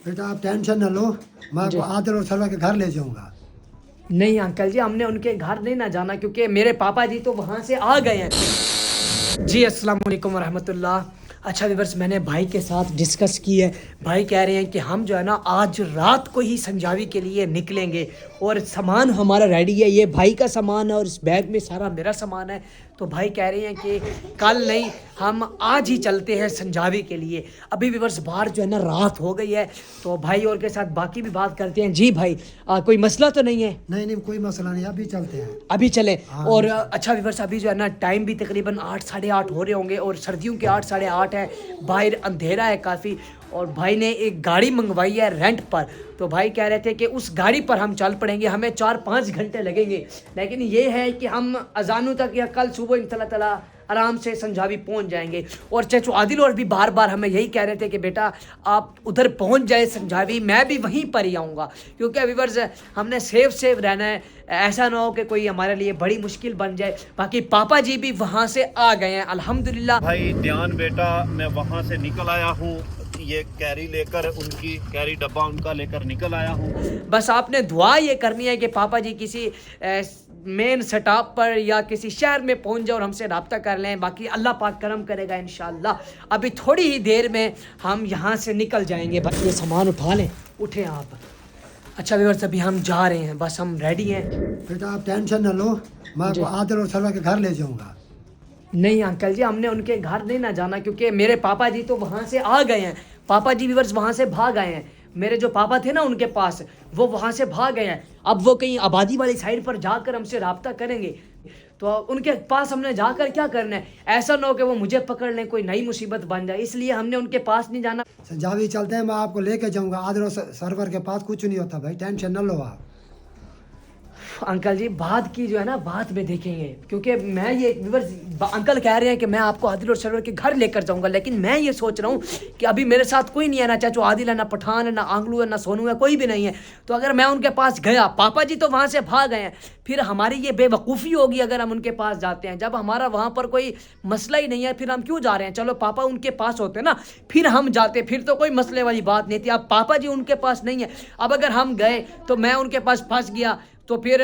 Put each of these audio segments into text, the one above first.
बेटा आप टेंशन न लो, मैं आपको आदिल और सरवर के घर ले जाऊंगा। नहीं अंकल जी, हमने उनके घर नहीं ना जाना, क्योंकि मेरे पापा जी तो वहाँ से आ गए हैं। जी अस्सलाम वालेकुम रहमतुल्लाह। अच्छा व्यूअर्स, मैंने भाई के साथ डिस्कस की है। भाई कह रहे हैं कि हम जो है ना आज रात को ही संजावी के लिए निकलेंगे और सामान हमारा रेडी है। ये भाई का सामान है और इस बैग में सारा मेरा सामान है। तो भाई कह रहे हैं कि कल नहीं, हम आज ही चलते हैं संजावी के लिए। अभी व्यूअर्स बाहर जो है ना रात हो गई है, तो भाई और के साथ बाकी भी बात करते हैं। जी भाई, कोई मसला तो नहीं है? नहीं नहीं, कोई मसला नहीं, अभी चलते हैं। अभी चले। हाँ, और अच्छा व्यूअर्स, अभी जो है ना टाइम भी तकरीबन 8 साढ़े 8 हो रहे होंगे और सर्दियों के 8 साढ़े 8 है। बाहर अंधेरा है काफ़ी और भाई ने एक गाड़ी मंगवाई है रेंट पर। तो भाई कह रहे थे कि उस गाड़ी पर हम चल पड़ेंगे, हमें 4-5 घंटे लगेंगे। लेकिन ये है कि हम अजानों तक या कल सुबह इंशाल्लाह ताला आराम से संजावी पहुंच जाएंगे। और चाचू आदिल और भी बार बार हमें यही कह रहे थे कि बेटा आप उधर पहुंच जाए संजावी, मैं भी वहीं पर ही आऊँगा, क्योंकि व्यूअर्स हमने सेफ रहना है। ऐसा ना हो कि कोई हमारे लिए बड़ी मुश्किल बन जाए। बाकी पापा जी भी वहाँ से आ गए हैं अल्हम्दुलिल्लाह। भाई ध्यान बेटा, मैं वहाँ से निकल आया हूँ, ये कैरी लेकर, उनकी कैरी डब्बा उनका लेकर निकल आया हूँ। बस आपने दुआ ये करनी है कि पापा जी किसी मेन स्टॉप पर या किसी शहर में पहुंच जाए और हमसे रब्ता कर लें। बाकी अल्लाह पाक करम करेगा इंशाल्लाह। अभी थोड़ी ही देर में हम यहाँ से निकल जाएंगे। बस ये सामान उठा लें, उठे आप। अच्छा व्यूअर्स, अभी हम जा रहे हैं, बस हम रेडी हैं। बेटा आप टेंशन न लो, मैं आपको आदिल और सरवर के घर ले जाऊंगा। नहीं अंकल जी, हमने उनके घर नहीं ना जाना, क्योंकि मेरे पापा जी तो वहाँ से आ गए हैं। पापा जी व्यूअर्स वहाँ से भाग आए हैं। मेरे जो पापा थे ना उनके पास, वो वहाँ से भाग गए हैं। अब वो कहीं आबादी वाली साइड पर जाकर हमसे रब्ता करेंगे। तो उनके पास हमने जाकर क्या करना है? ऐसा ना हो कि वो मुझे पकड़ लें, कोई नई मुसीबत बन जाए, इसलिए हमने उनके पास नहीं जाना। संजावी चलते हैं, मैं आपको लेके जाऊंगा। आदिल और सरवर के पास कुछ नहीं होता भाई, टेंशन न लो आप। अंकल जी बात की जो है ना बाद में देखेंगे, क्योंकि मैं ये अंकल कह रहे हैं कि मैं आपको आदिल और सरवर के घर लेकर जाऊंगा, लेकिन मैं ये सोच रहा हूँ कि अभी मेरे साथ कोई नहीं है, ना चाचू आदिल है, ना पठान है, ना आंगलू है, ना सोनू है, कोई भी नहीं है। तो अगर मैं उनके पास गया, पापा जी तो वहाँ से भाग गए हैं, फिर हमारी ये बेवकूफ़ी होगी अगर हम उनके पास जाते हैं। जब हमारा वहाँ पर कोई मसला ही नहीं है, फिर हम क्यों जा रहे हैं? चलो पापा उनके पास होते ना, फिर हम जाते, फिर तो कोई मसले वाली बात नहीं थी। अब पापा जी उनके पास नहीं है, अब अगर हम गए तो मैं उनके पास फंस गया, तो फिर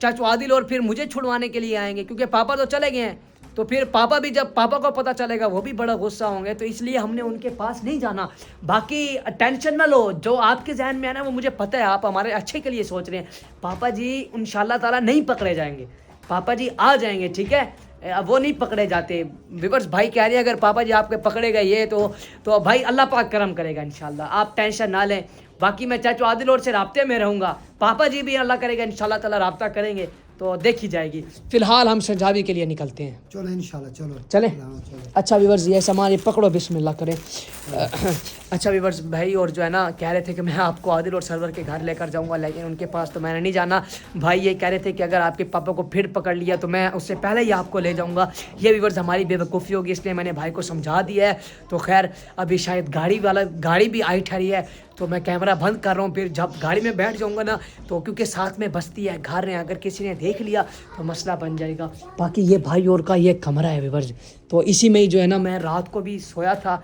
चाचू आदिल और फिर मुझे छुड़वाने के लिए आएंगे, क्योंकि पापा तो चले गए हैं। तो फिर पापा भी, जब पापा को पता चलेगा वो भी बड़ा गुस्सा होंगे। तो इसलिए हमने उनके पास नहीं जाना। बाकी टेंशन ना लो, जो आपके जहन में है ना वो मुझे पता है, आप हमारे अच्छे के लिए सोच रहे हैं। पापा जी इंशाल्लाह ताला नहीं पकड़े जाएंगे, पापा जी आ जाएंगे, ठीक है? अब वो नहीं पकड़े जाते। विवर्स भाई कह रहे हैं अगर पापा जी आपके पकड़े गए ये तो भाई अल्लाह पाक करम करेगा इंशाल्लाह, आप टेंशन ना लें। बाकी मैं चाचू आदिल और से राब्ते में रहूँगा, पापा जी भी अल्लाह करेगा इंशाल्लाह ताला राब्ता करेंगे, तो देखी जाएगी। फिलहाल हम संजावी के लिए निकलते हैं। चलो इंशाल्लाह, चलो चले। हाँ, चलो। अच्छा व्यूअर्स, ये सामान ये पकड़ो, बिस्मिल्लाह करें। अच्छा व्यूअर्स, भाई और जो है ना कह रहे थे कि मैं आपको आदिल और सरवर के घर लेकर जाऊंगा, लेकिन उनके पास तो मैंने नहीं जाना। भाई ये कह रहे थे कि अगर आपके पापा को फिर पकड़ लिया तो मैं उससे पहले ही आपको ले जाऊंगा। ये व्यूअर्स हमारी बेवकूफ़ी होगी, इसलिए मैंने भाई को समझा दिया है। तो खैर अभी शायद गाड़ी भी आई ठहरी है, तो मैं कैमरा बंद कर रहा हूँ। फिर जब गाड़ी में बैठ जाऊँगा ना, तो क्योंकि साथ में बस्ती है, घर है, अगर किसी ने देख लिया तो मसला बन जाएगा। बाकी ये भाई और का ये कमरा है व्यूअर्स, तो इसी में ही जो है ना मैं रात को भी सोया था,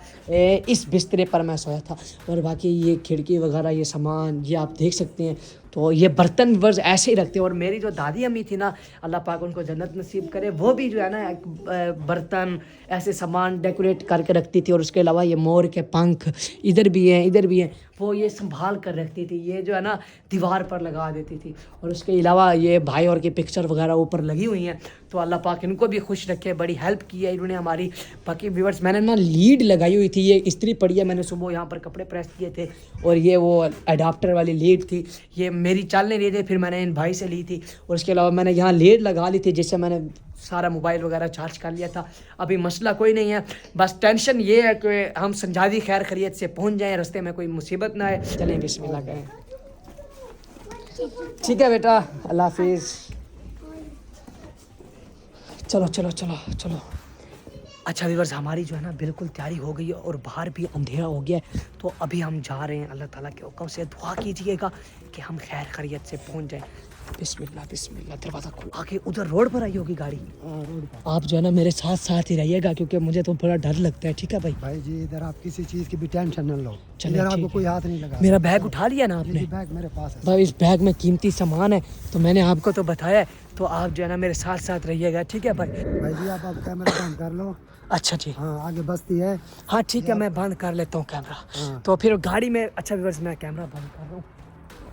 इस बिस्तरे पर मैं सोया था। और बाकी ये खिड़की वगैरह, ये सामान, ये आप देख सकते हैं। तो ये बर्तन वर्ज ऐसे ही रखते हैं। और मेरी जो दादी अम्मी थी ना, अल्लाह पाक उनको जन्नत नसीब करे, वो भी जो है ना बर्तन ऐसे सामान डेकोरेट करके रखती थी। और उसके अलावा ये मोर के पंख इधर भी हैं, इधर भी हैं, वो ये संभाल कर रखती थी। ये जो है ना दीवार पर लगा देती थी। और उसके अलावा ये भाई और की पिक्चर वगैरह ऊपर लगी हुई हैं। तो अल्लाह पाक इनको भी खुश रखे, बड़ी हेल्प की है इन्होंने हमारी। बाकी व्यूअर्स मैंने ना लीड लगाई हुई थी, ये इस्त्री पड़ी है, मैंने सुबह यहाँ पर कपड़े प्रेस किए थे। और ये वो अडाप्टर वाली लीड थी, ये मेरी चल नहीं रही थी, फिर मैंने इन भाई से ली थी। और उसके अलावा मैंने यहाँ लीड लगा ली थी, जिससे मैंने सारा मोबाइल वगैरह चार्ज कर लिया था। अभी मसला कोई नहीं है, बस टेंशन ये है कि हम संजावी खैर खैरियत से पहुँच जाएँ, रास्ते में कोई मुसीबत ना आए। चलें बिस्मिल्लाह करें। ठीक है बेटा, अल्लाह हाफिज़। चलो चलो चलो चलो। अच्छा व्यूअर्स, हमारी जो है ना बिल्कुल तैयारी हो गई है और बाहर भी अंधेरा हो गया है। तो अभी हम जा रहे हैं। अल्लाह ताला के हुक्म से दुआ कीजिएगा कि हम खैर खैरियत से पहुंच जाएं। बिस्मिल्लाह बिस्मिल्लाह, दरवाज़ा खोल। आगे उधर रोड पर आई होगी गाड़ी। रोड पर। आप जो है ना मेरे साथ साथ ही रहिएगा, क्योंकि मुझे तो बड़ा डर लगता है, ठीक है भाई। भाई जी इधर आप किसी चीज़ की भी टेंशन न लो, चलिए, इधर आपको ठीक है। कोई हाथ नहीं लगा। मेरा बैग उठा लिया ना आपने? बैग मेरे पास है। भाई इस बैग में कीमती सामान है, तो मैंने आपको तो बताया है, तो आप जो है ना मेरे साथ साथ रहिएगा, ठीक है भाई। भाई जी आप कैमरा बंद कर लो। अच्छा जी, हाँ आगे बस्ती है। हाँ ठीक है, मैं बंद कर लेता हूँ कैमरा। हाँ। तो फिर गाड़ी में, अच्छा व्यूअर्स मैं कैमरा बंद कर रहा हूँ।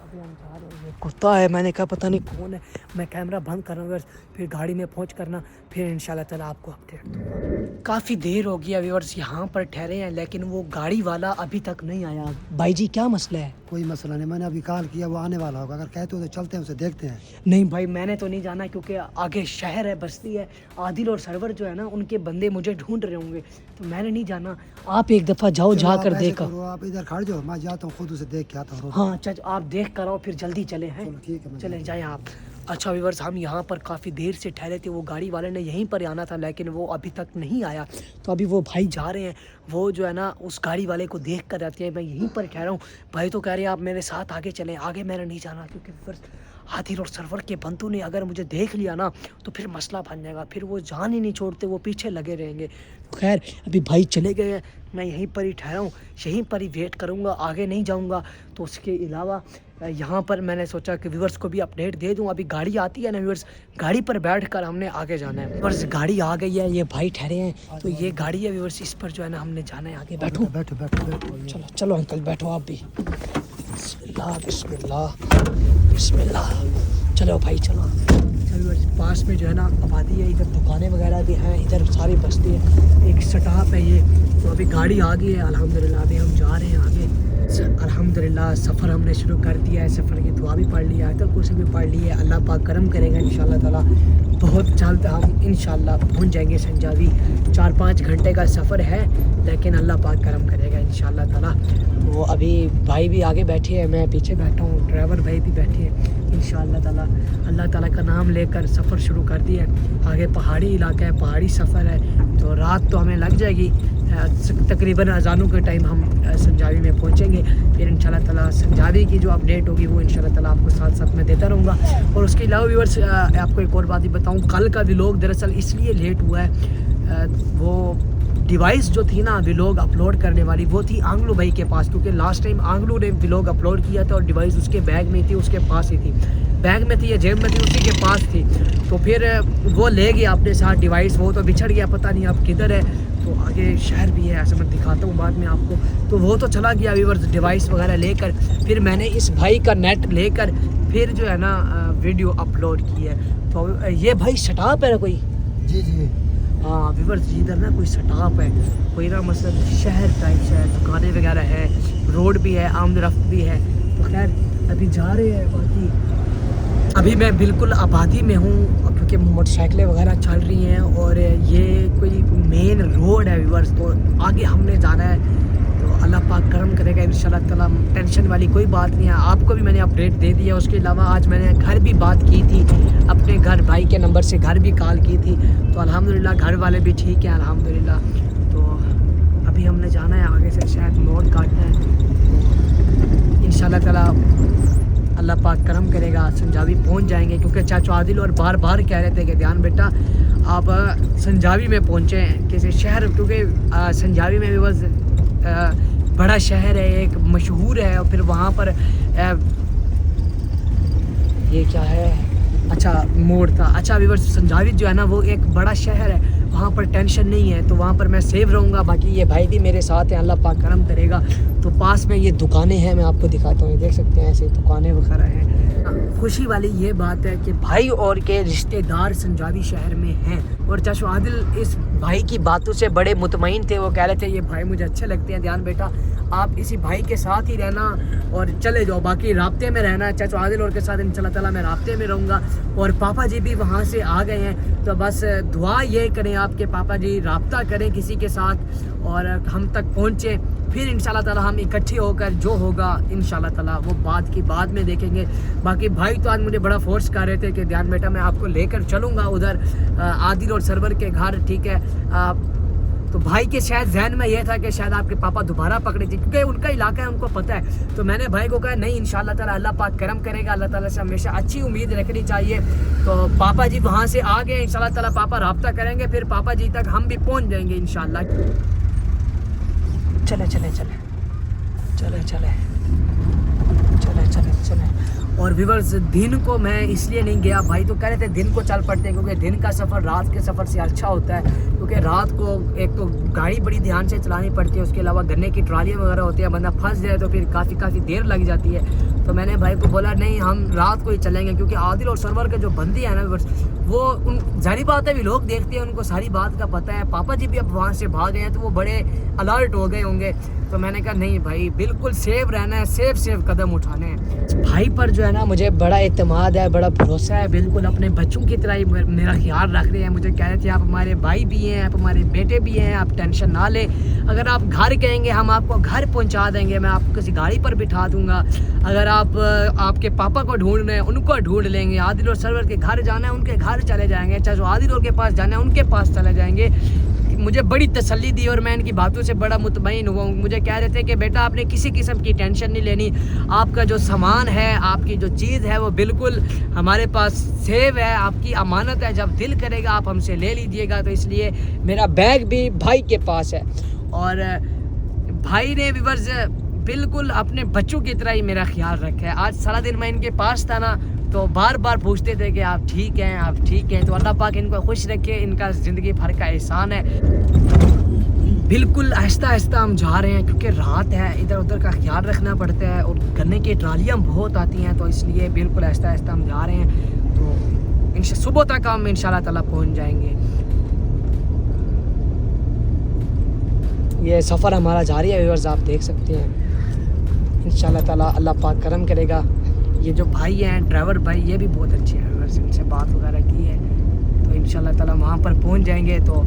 अभी हम जा रहे हैं, ये कुत्ता है, मैंने कहा पता नहीं कौन है। मैं कैमरा बंद कर रहा हूँ व्यूअर्स, फिर गाड़ी में पहुँच करना, फिर इंशाल्लाह ताला आपको अपडेट दूंगा। काफ़ी देर हो गया व्यूअर्स, यहाँ पर ठहरे हैं, लेकिन वो गाड़ी वाला अभी तक नहीं आया। भाई जी क्या मसला है? कोई मसला नहीं, मैंने अभी कॉल किया, वो आने वाला होगा। अगर कहते हो तो चलते हैं, उसे देखते हैं। नहीं भाई मैंने तो नहीं जाना, क्योंकि आगे शहर है, बस्ती है। आदिल और सरवर जो है ना, उनके बंदे मुझे ढूंढ रहे होंगे, तो मैंने नहीं जाना। आप एक दफ़ा जाओ, चलो, जाकर आप ऐसे देखो। करो, आप इधर खड़ जाओ, मैं जाता हूँ, खुद उसे देख के आता हूँ। हाँ चाचा आप देख कर आओ, फिर जल्दी चले हैं। चलो ठीक है, मैं चले जाएं आप। अच्छा व्यूअर्स, हम यहाँ पर काफ़ी देर से ठहरे थे, वो गाड़ी वाले ने यहीं पर आना था, लेकिन वो अभी तक नहीं आया। तो अभी वो भाई जा रहे हैं, वो जो है ना उस गाड़ी वाले को देख कर रहते हैं। मैं यहीं पर ठहरा हूँ। भाई तो कह रहे हैं आप मेरे साथ आगे चलें। आगे मैंने नहीं जाना, क्योंकि व्यूअर्स आदिल और सरवर के बंदों ने अगर मुझे देख लिया ना, तो फिर मसला बन जाएगा, फिर वो जान ही नहीं छोड़ते, वो पीछे लगे रहेंगे। खैर अभी भाई चले गए हैं, मैं यहीं पर ही ठहरा हूँ, यहीं पर ही वेट करूँगा, आगे नहीं जाऊँगा। तो उसके अलावा यहाँ पर मैंने सोचा कि व्यूअर्स को भी अपडेट दे दूँ। अभी गाड़ी आती है ना व्यूअर्स, गाड़ी पर बैठ कर हमने आगे जाना है। व्यूअर्स गाड़ी आ गई है, ये भाई ठहरे हैं, तो ये गाड़ी है व्यूअर्स, इस पर जो है ना हमने जाना है आगे। बैठो बैठो बैठो बैठो। चलो चलो अंकल बैठो आप भी। बिस्मिल्लाह बिस्मिल्लाह बिस्मिल्लाह। चलो भाई चलो। व्यूअर्स पास में जो है ना आबादी है, इधर दुकानें वगैरह भी हैं, इधर सारी बस्ती है, एक स्टॉप है ये। तो अभी गाड़ी आ गई है अल्हम्दुलिल्लाह, अभी हम जा रहे हैं आगे। अल्हम्दुलिल्लाह सफ़र हमने शुरू कर दिया है, सफ़र की दुआ भी पढ़ ली है, आयतल कुर्सी भी पढ़ ली है। अल्लाह पाक करम करेगा इंशाल्लाह ताला, बहुत जल्द हम इंशाल्लाह पहुंच जाएंगे संजावी। 4-5 घंटे का सफ़र है, लेकिन अल्लाह पाक करम करेगा इंशाल्लाह ताला। तो अभी भाई भी आगे बैठे हैं, मैं पीछे बैठा हूँ, ड्राइवर भाई भी बैठे हैं। इंशाल्लाह ताला अल्लाह ताला का नाम लेकर सफ़र शुरू कर दिया है। आगे पहाड़ी इलाका है, पहाड़ी सफ़र है, तो रात तो हमें लग जाएगी। तकरीबन अजानों के टाइम हम संजावी में पहुंचेंगे। फिर इंशाल्लाह ताला संजावी की जो अपडेट होगी वो इंशाल्लाह ताला आपको साथ साथ में देता रहूँगा। और उसके अलावा व्यूअर्स आपको एक और बात ही बताऊँ, कल का व्लॉग दरअसल इसलिए लेट हुआ है, वो डिवाइस जो थी ना व्लॉग अपलोड करने वाली, वो थी आंगलू भाई के पास, क्योंकि लास्ट टाइम आंगलू ने व्लॉग अपलोड किया था और डिवाइस उसके बैग में थी, उसके पास ही थी, बैग में थी या जेब में थी, उसी के पास थी। तो फिर वो ले गया अपने साथ डिवाइस, वो तो बिछड़ गया, पता नहीं अब किधर है। तो आगे शहर भी है, ऐसा मैं दिखाता हूँ बाद में आपको। तो वो तो चला गया व्यूअर्स डिवाइस वगैरह लेकर। फिर मैंने इस भाई का नेट लेकर फिर जो है ना वीडियो अपलोड की है। तो ये भाई स्टॉप है ना कोई? जी जी हाँ व्यूअर्स, इधर ना कोई स्टॉप है, कोई ना मतलब शहर टाइप से है, दुकानें वगैरह है, रोड भी है, आमदरफ्त भी है। तो खैर अभी जा रहे हैं। बाकी अभी मैं बिल्कुल आबादी में हूँ, क्योंकि मोटरसाइकिलें वगैरह चल रही हैं और ये कोई मेन रोड है व्यूअर्स। तो आगे हमने जाना है, तो अल्लाह पाक करम करेगा इंशाल्लाह ताला, टेंशन वाली कोई बात नहीं है। आपको भी मैंने अपडेट दे दिया। उसके अलावा आज मैंने घर भी बात की थी, अपने घर भाई के नंबर से घर भी कॉल की थी, तो अल्हम्दुलिल्लाह घर वाले भी ठीक हैं अल्हम्दुलिल्लाह। तो अभी हमने जाना है आगे से, शायद मोड़ काटना है। इंशाल्लाह ताला अल्लाह पाक करम करेगा, संजावी पहुंच जाएंगे, क्योंकि चाचा आदिल और बार बार कह रहे थे कि ध्यान बेटा आप संजावी में पहुंचे हैं किसी शहर, क्योंकि संजावी में भी बस बड़ा शहर है, एक मशहूर है। और फिर वहाँ पर ये क्या है, अच्छा मोड़ था। अच्छा व्यूअर्स संजावी जो है ना वो एक बड़ा शहर है, वहाँ पर टेंशन नहीं है, तो वहाँ पर मैं सेफ रहूँगा। बाकी ये भाई भी मेरे साथ हैं, अल्लाह पाक करम करेगा। तो पास में ये दुकानें हैं, मैं आपको दिखाता हूँ, देख सकते हैं ऐसे दुकानें वगैरह हैं। खुशी वाली ये बात है कि भाई और के रिश्तेदार संजावी शहर में हैं, और चाचू आदिल इस भाई की बातों से बड़े मुतमईन थे। वो कह रहे थे ये भाई मुझे अच्छे लगते हैं, ध्यान बेटा आप इसी भाई के साथ ही रहना और चले जाओ, बाकी राब्ते में रहना है। चाचू आदिल और के साथ इंशाल्लाह ताला मैं राब्ते में रहूँगा। और पापा जी भी वहाँ से आ गए हैं, तो बस दुआ ये करें आपके पापा जी राब्ता करें किसी के साथ और हम तक पहुँचे, फिर इंशाल्लाह ताला हम इकट्ठे होकर जो होगा इंशाल्लाह ताला वो बात की बाद में देखेंगे। बाकी भाई तो आज मुझे बड़ा फोर्स कर रहे थे कि ध्यान बेटा मैं आपको लेकर चलूँगा उधर आदिल और सरवर के घर, ठीक है तो भाई के शायद जहन में ये था कि शायद आपके पापा दोबारा पकड़े थे, क्योंकि उनका इलाका है, उनको पता है। तो मैंने भाई को कहा नहीं, इंशाल्लाह ताला अल्लाह पाक करम करेगा, अल्लाह ताला से हमेशा अच्छी उम्मीद रखनी चाहिए। तो पापा जी वहाँ से आ गए, इंशाल्लाह ताला पापा राब्ता करेंगे, फिर पापा जी तक हम भी पहुँच जाएंगे इंशाल्लाह। चले चले चले चले चले चले चले चले। और व्यूअर्स दिन को मैं इसलिए नहीं गया, भाई तो कह रहे थे दिन को चल पड़ते हैं, क्योंकि दिन का सफ़र रात के सफ़र से अच्छा होता है, क्योंकि रात को एक तो गाड़ी बड़ी ध्यान से चलानी पड़ती है, उसके अलावा गन्ने की ट्रालियाँ वगैरह होती है, बंदा फंस जाए तो फिर काफ़ी देर लग जाती है। तो मैंने भाई को बोला नहीं, हम रात को ही चलेंगे, क्योंकि आदिल और सरवर के जो बंदी है ना वो उन जारी बात है, भी लोग देखते हैं, उनको सारी बात का पता है। पापा जी भी अब वहाँ से भाग गए हैं तो वो बड़े अलर्ट हो गए होंगे। तो मैंने कहा नहीं भाई, बिल्कुल सेफ रहना है, सेफ कदम उठाने हैं। भाई पर जो है ना मुझे बड़ा एतमाद है, बड़ा भरोसा है, बिल्कुल अपने बच्चों की तरह ही मेरा ख्याल रख रहे हैं। मुझे कह रहे थे आप हमारे भाई भी हैं, आप हमारे बेटे भी हैं, आप टेंशन ना लें, अगर आप घर कहेंगे हम आपको घर पहुंचा देंगे, मैं आपको किसी गाड़ी पर बिठा दूंगा। अगर आप आपके पापा को ढूंढना है उनको ढूंढ लेंगे, आदिल और सरवर के घर जाना है उनके घर चले जाएंगे, चाहे जो आदिल और के पास जाना है उनके पास चले जाएंगे। मुझे बड़ी तसल्ली दी और मैं इनकी बातों से बड़ा मुतमईन हुआ हूँ। मुझे कह रहे थे कि बेटा आपने किसी किस्म की टेंशन नहीं लेनी, आपका जो सामान है, आपकी जो चीज़ है वो बिल्कुल हमारे पास सेव है, आपकी अमानत है, जब दिल करेगा आप हमसे ले लीजिएगा। तो इसलिए मेरा बैग भी भाई के पास है और भाई ने व्यूअर्स बिल्कुल अपने बच्चों की तरह ही मेरा ख्याल रखा है। आज सारा दिन मैं इनके पास था ना, तो बार बार पूछते थे कि आप ठीक हैं, आप ठीक हैं। तो अल्लाह पाक इनको खुश रखे, इनका ज़िंदगी भर का एहसान है। बिल्कुल आहिस्ता आहिस्ता हम जा रहे हैं, क्योंकि रात है, इधर उधर का ख्याल रखना पड़ता है और गन्ने की ट्रालियाँ बहुत आती हैं, तो इसलिए बिल्कुल आहिस्ता आहिस्ता हम जा रहे हैं। तो सुबह तक हम इंशाल्लाह ताला पहुँच जाएंगे। ये सफ़र हमारा जारी है व्यूअर्स, आप देख सकते हैं। इंशाल्लाह ताला अल्लाह पाक करम करेगा। ये जो भाई हैं ड्राइवर भाई, ये भी बहुत अच्छे हैं व्यूअर्स, इनसे बात वगैरह की है, तो इंशाल्लाह ताला वहाँ पर पहुँच जाएंगे। तो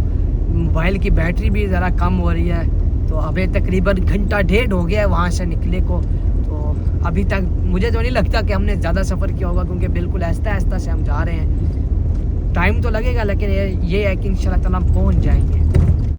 मोबाइल की बैटरी भी ज़रा कम हो रही है, तो अभी तकरीबन घंटा डेढ़ हो गया है वहाँ से निकले को। तो अभी तक मुझे तो नहीं लगता कि हमने ज़्यादा सफ़र किया होगा, क्योंकि बिल्कुल आहिस्ता आहिस्ता से हम जा रहे हैं। टाइम तो लगेगा, लेकिन ये है कि इंशाल्लाह ताला पहुँच जाएंगे।